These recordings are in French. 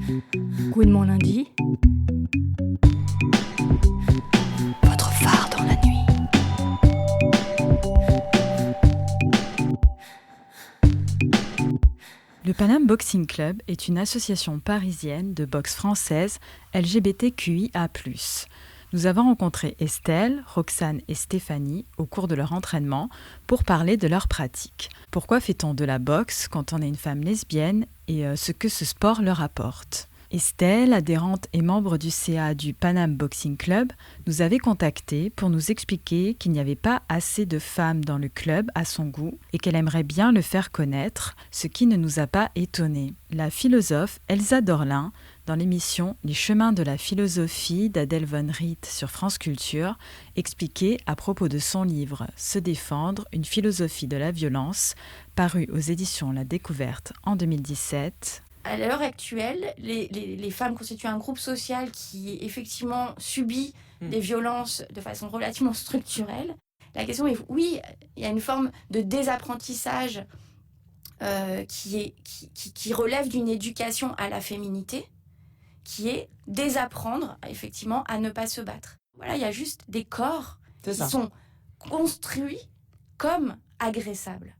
Goût de mon lundi. Votre phare dans la nuit. Le Paname Boxing Club est une association parisienne de boxe française LGBTQIA+. Nous avons rencontré Estelle, Roxane et Stéphanie au cours de leur entraînement pour parler de leur pratique. Pourquoi fait-on de la boxe quand on est une femme lesbienne et ce que ce sport leur apporte ? Estelle, adhérente et membre du CA du Paname Boxing Club, nous avait contactés pour nous expliquer qu'il n'y avait pas assez de femmes dans le club à son goût et qu'elle aimerait bien le faire connaître, ce qui ne nous a pas étonnés. La philosophe Elsa Dorlin, dans l'émission Les chemins de la philosophie d'Adèle Von Riet sur France Culture, expliquait à propos de son livre « Se défendre, une philosophie de la violence », paru aux éditions La Découverte en 2017. À l'heure actuelle, les femmes constituent un groupe social qui effectivement subit des violences de façon relativement structurelle. La question est, oui, il y a une forme de désapprentissage qui relève d'une éducation à la féminité, qui est désapprendre effectivement à ne pas se battre. Voilà, il y a juste des corps qui sont construits comme agressables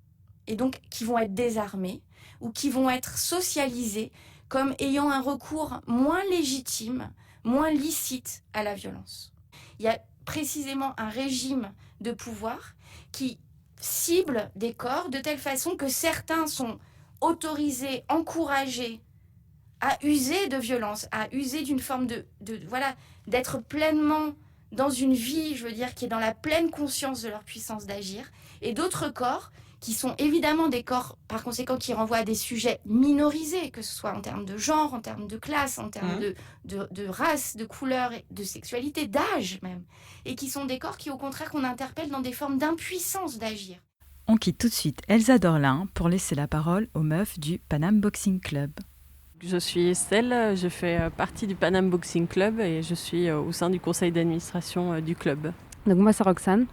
et donc qui vont être désarmés ou qui vont être socialisés comme ayant un recours moins légitime, moins licite à la violence. Il y a précisément un régime de pouvoir qui cible des corps de telle façon que certains sont autorisés, encouragés à user de violence, à user d'une forme d'être pleinement dans une vie, qui est dans la pleine conscience de leur puissance d'agir, et d'autres corps qui sont évidemment des corps, par conséquent, qui renvoient à des sujets minorisés, que ce soit en termes de genre, en termes de classe, en termes de race, de couleur, de sexualité, d'âge même, et qui sont des corps qui, au contraire, qu'on interpelle dans des formes d'impuissance d'agir. On quitte tout de suite Elsa Dorlin pour laisser la parole aux meufs du Paname Boxing Club. Je suis Estelle, je fais partie du Paname Boxing Club et je suis au sein du conseil d'administration du club. Donc moi c'est Roxane.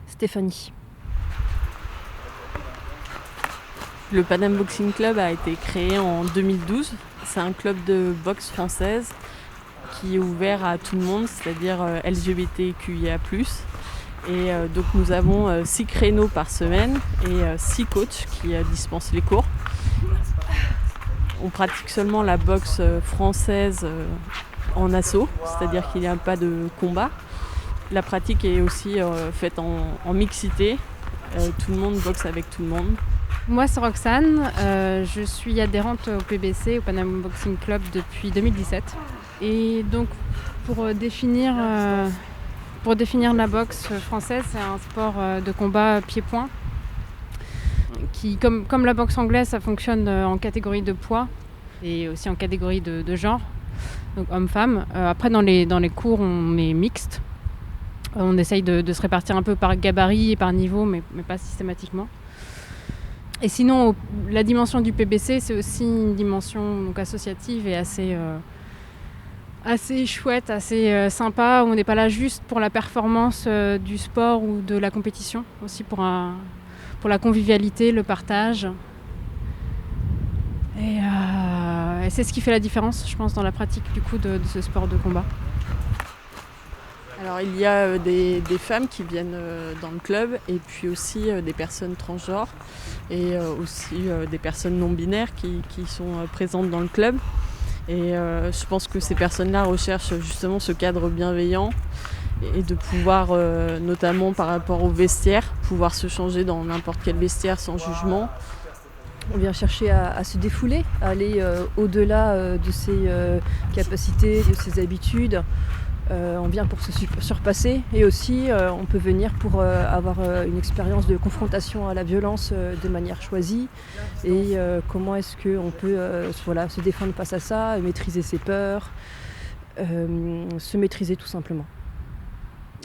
Stéphanie. Le Paname Boxing Club a été créé en 2012. C'est un club de boxe française qui est ouvert à tout le monde, c'est-à-dire LGBTQIA+. Et donc nous avons 6 créneaux par semaine et 6 coachs qui dispensent les cours. On pratique seulement la boxe française en assaut, c'est-à-dire qu'il n'y a pas de combat. La pratique est aussi faite en mixité. Tout le monde boxe avec tout le monde. Moi c'est Roxane, je suis adhérente au PBC, au Paname Boxing Club depuis 2017. Et donc pour définir la boxe française, c'est un sport de combat pied-point. Qui, comme la boxe anglaise, ça fonctionne en catégorie de poids et aussi en catégorie de genre, donc homme-femme. Après, dans les cours, on est mixte. On essaye de se répartir un peu par gabarit et par niveau, mais pas systématiquement. Et sinon, la dimension du PBC, c'est aussi une dimension donc, associative et assez chouette, assez sympa. On n'est pas là juste pour la performance du sport ou de la compétition, aussi pour la convivialité, le partage. Et c'est ce qui fait la différence, je pense, dans la pratique du coup de ce sport de combat. Alors il y a des femmes qui viennent dans le club et puis aussi des personnes transgenres et aussi des personnes non binaires qui sont présentes dans le club. Et je pense que ces personnes-là recherchent justement ce cadre bienveillant et de pouvoir, notamment par rapport au vestiaire, pouvoir se changer dans n'importe quel vestiaire sans jugement. On vient chercher à se défouler, à aller au-delà de ses capacités, de ses habitudes. On vient pour se surpasser et aussi on peut venir pour avoir une expérience de confrontation à la violence de manière choisie et comment est-ce qu'on peut se défendre face à ça, maîtriser ses peurs, se maîtriser tout simplement.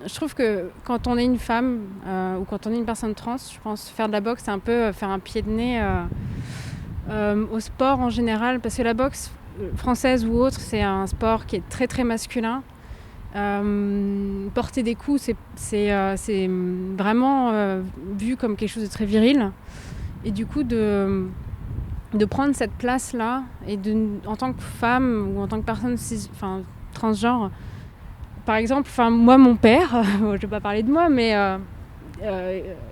Je trouve que quand on est une femme ou quand on est une personne trans, je pense faire de la boxe, c'est un peu faire un pied de nez au sport en général, parce que la boxe française ou autre, c'est un sport qui est très très masculin. Porter des coups, c'est vraiment vu comme quelque chose de très viril. Et du coup, de de prendre cette place-là et en tant que femme ou en tant que personne transgenre. Par exemple, moi, mon père, je ne vais pas parler de moi, mais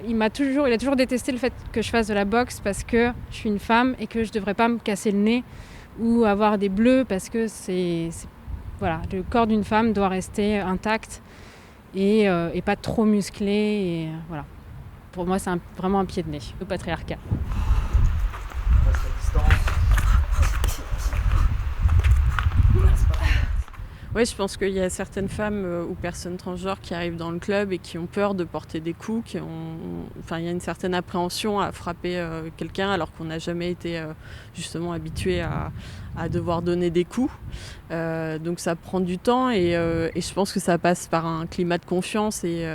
il a toujours détesté le fait que je fasse de la boxe parce que je suis une femme et que je ne devrais pas me casser le nez ou avoir des bleus parce que voilà, le corps d'une femme doit rester intact et pas trop musclé. Et, voilà. Pour moi, c'est vraiment un pied de nez, le patriarcat. Oui, je pense qu'il y a certaines femmes ou personnes transgenres qui arrivent dans le club et qui ont peur de porter des coups, il y a une certaine appréhension à frapper quelqu'un alors qu'on n'a jamais été justement habitué à devoir donner des coups. Donc ça prend du temps et je pense que ça passe par un climat de confiance et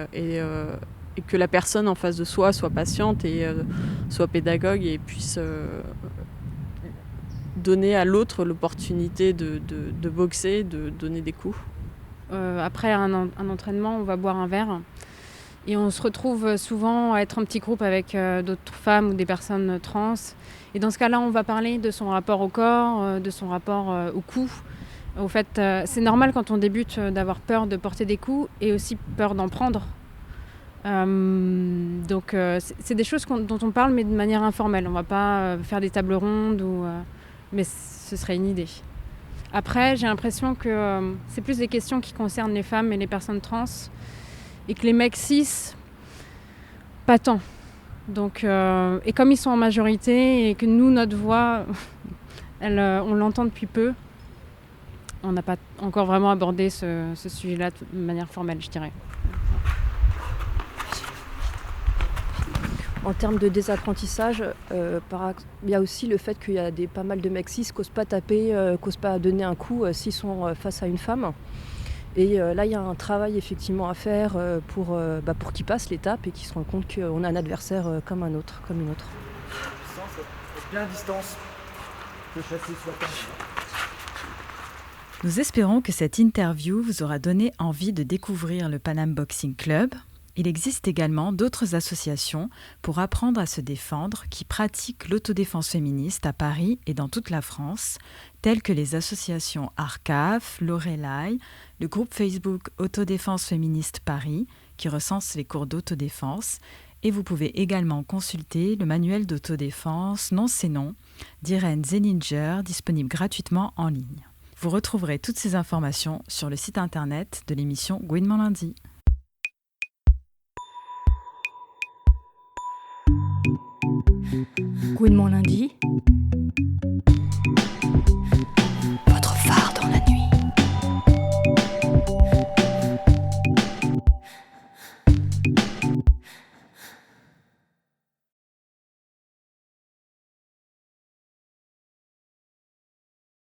que la personne en face de soi soit patiente et soit pédagogue et puisse donner à l'autre l'opportunité de boxer, de donner des coups. Après un entraînement, on va boire un verre et on se retrouve souvent à être en petit groupe avec d'autres femmes ou des personnes trans. Et dans ce cas-là, on va parler de son rapport au corps, de son rapport au coup. Au fait, c'est normal quand on débute d'avoir peur de porter des coups et aussi peur d'en prendre. Donc c'est des choses dont on parle mais de manière informelle. On ne va pas faire des tables rondes mais ce serait une idée. Après, j'ai l'impression que c'est plus des questions qui concernent les femmes et les personnes trans et que les mecs cis, pas tant. Donc, et comme ils sont en majorité et que nous, notre voix, on l'entend depuis peu, on n'a pas encore vraiment abordé ce sujet-là de manière formelle, je dirais. En termes de désapprentissage, il y a aussi le fait qu'il y a pas mal de mecs cis qui n'osent pas taper, qui n'osent pas donner un coup s'ils sont face à une femme. Et là, il y a un travail effectivement à faire pour qu'ils passent l'étape et qu'ils se rendent compte qu'on a un adversaire comme une autre. Bien à distance. Le châssis soit tendu. Nous espérons que cette interview vous aura donné envie de découvrir le Pan Am Boxing Club. Il existe également d'autres associations pour apprendre à se défendre qui pratiquent l'autodéfense féministe à Paris et dans toute la France, telles que les associations Arcaf, Lorelai, le groupe Facebook Autodéfense féministe Paris, qui recense les cours d'autodéfense, et vous pouvez également consulter le manuel d'autodéfense Non c'est non d'Irène Zeninger, disponible gratuitement en ligne. Vous retrouverez toutes ces informations sur le site internet de l'émission Gouinement lundi. Gouinement lundi,